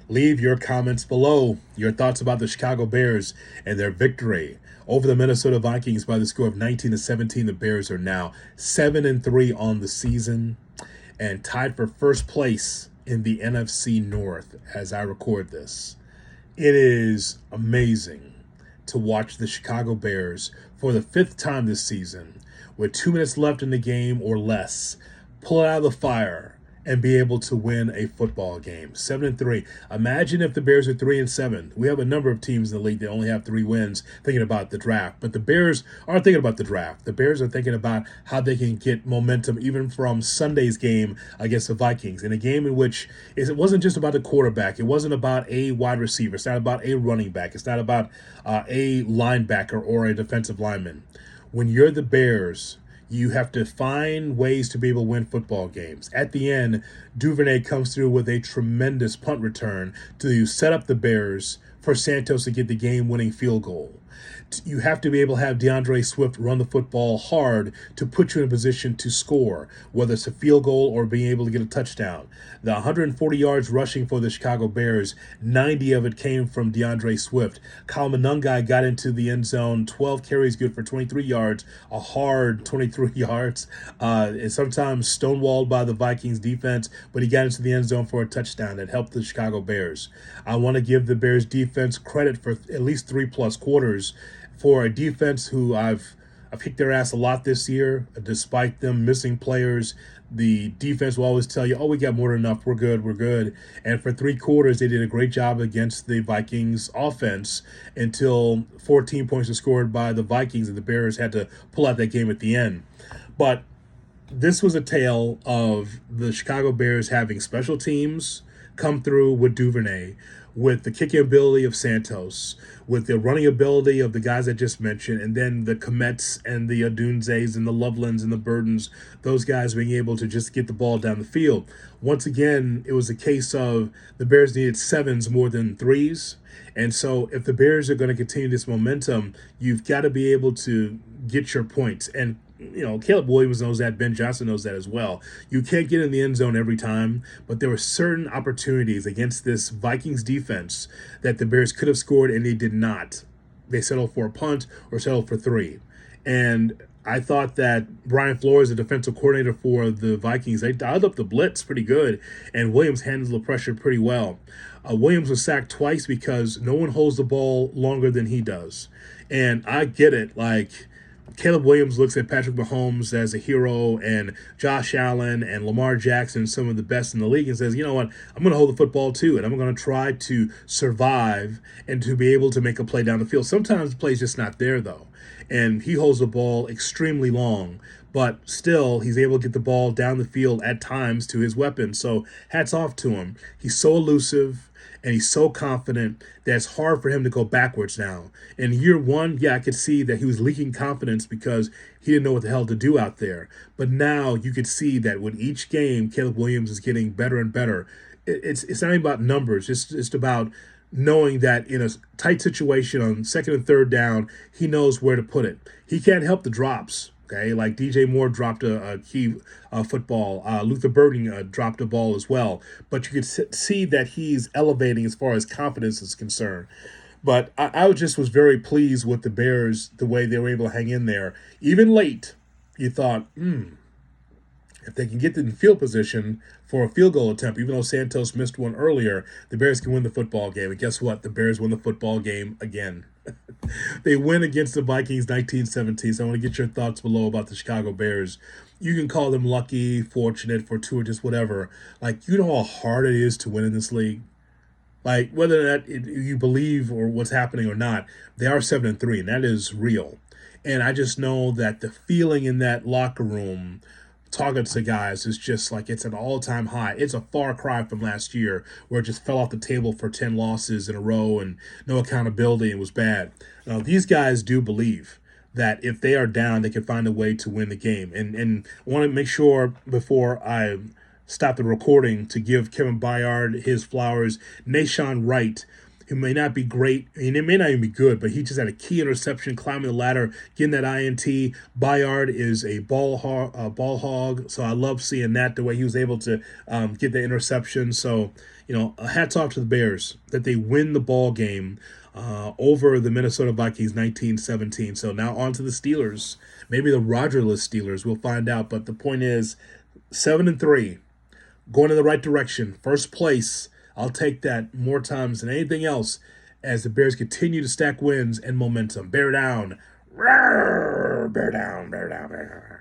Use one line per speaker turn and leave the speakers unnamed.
Leave your comments below. Your thoughts about the Chicago Bears and their victory over the Minnesota Vikings by the score of 19-17. The Bears are now 7-3 on the season and tied for first place in the NFC North as I record this. It is amazing to watch the Chicago Bears for the fifth time this season, with 2 minutes left in the game or less, pull it out of the fire and be able to win a football game. 7-3. Imagine if the Bears are 3-7. We have a number of teams in the league that only have 3 wins, thinking about the draft. But the Bears aren't thinking about the draft. The Bears are thinking about how they can get momentum even from Sunday's game against the Vikings, in a game in which it wasn't just about the quarterback. It wasn't about a wide receiver. It's not about a running back. It's not about a linebacker or a defensive lineman. When you're the Bears, you have to find ways to be able to win football games. At the end, Duvernay comes through with a tremendous punt return to set up the Bears for Santos to get the game-winning field goal. You have to be able to have DeAndre Swift run the football hard to put you in a position to score, whether it's a field goal or being able to get a touchdown. The 140 yards rushing for the Chicago Bears, 90 of it came from DeAndre Swift. Kyle Monangai got into the end zone, 12 carries good for 23 yards, a hard 23 yards, and sometimes stonewalled by the Vikings defense, but he got into the end zone for a touchdown that helped the Chicago Bears. I want to give the Bears defense credit for at least 3+ quarters, for a defense who I've kicked their ass a lot this year, despite them missing players. The defense will always tell you, oh, we got more than enough, we're good. And for 3 quarters, they did a great job against the Vikings offense until 14 points were scored by the Vikings, and the Bears had to pull out that game at the end. But this was a tale of the Chicago Bears having special teams come through with Duvernay, with the kicking ability of Santos, with the running ability of the guys I just mentioned, and then the Komets and the Adunzes and the Lovelands and the Burdens, those guys being able to just get the ball down the field. Once again, it was a case of the Bears needed 7s more than 3s. And so if the Bears are going to continue this momentum, you've got to be able to get your points. And Caleb Williams knows that. Ben Johnson knows that as well. You can't get in the end zone every time, but there were certain opportunities against this Vikings defense that the Bears could have scored, and they did not. They settled for a punt or settled for 3. And I thought that Brian Flores, the defensive coordinator for the Vikings, they dialed up the blitz pretty good, and Williams handled the pressure pretty well. Williams was sacked twice because no one holds the ball longer than he does. And I get it, like, Caleb Williams looks at Patrick Mahomes as a hero, and Josh Allen and Lamar Jackson, some of the best in the league, and says, you know what, I'm going to hold the football too, and I'm going to try to survive and to be able to make a play down the field. Sometimes the play's just not there, though, and he holds the ball extremely long, but still he's able to get the ball down the field at times to his weapon. So hats off to him. He's so elusive, and he's so confident that it's hard for him to go backwards now. In year 1, yeah, I could see that he was leaking confidence because he didn't know what the hell to do out there. But now you could see that with each game, Caleb Williams is getting better and better. It's not even about numbers. It's about knowing that in a tight situation on 2nd and 3rd down, he knows where to put it. He can't help the drops. Okay, like DJ Moore dropped a key football. Luther Burden dropped a ball as well. But you could see that he's elevating as far as confidence is concerned. But I just was very pleased with the Bears, the way they were able to hang in there. Even late, you thought, if they can get in field position for a field goal attempt, even though Santos missed one earlier, the Bears can win the football game. And guess what? The Bears win the football game again. They win against the Vikings 19-17. So I want to get your thoughts below about the Chicago Bears. You can call them lucky, fortunate, fortuitous, whatever. Like, you know how hard it is to win in this league? Like, whether or not you believe or what's happening or not, they are 7-3, and that is real. And I just know that the feeling in that locker room talking to guys is just like it's an all-time high. It's a far cry from last year where it just fell off the table for 10 losses in a row and no accountability and was bad. Now, these guys do believe that if they are down, they can find a way to win the game. And I want to make sure before I stop the recording to give Kevin Byard his flowers. Nashawn Wright, who may not be great, and it may not even be good, but he just had a key interception, climbing the ladder, getting that INT. Byard is a ball hog, so I love seeing that, the way he was able to get the interception. So, hats off to the Bears that they win the ball game over the Minnesota Vikings 19-17. So now on to the Steelers. Maybe the Rogerless Steelers. We'll find out. But the point is 7-3, going in the right direction. First place. I'll take that more times than anything else as the Bears continue to stack wins and momentum. Bear down. Bear down, bear down, bear down.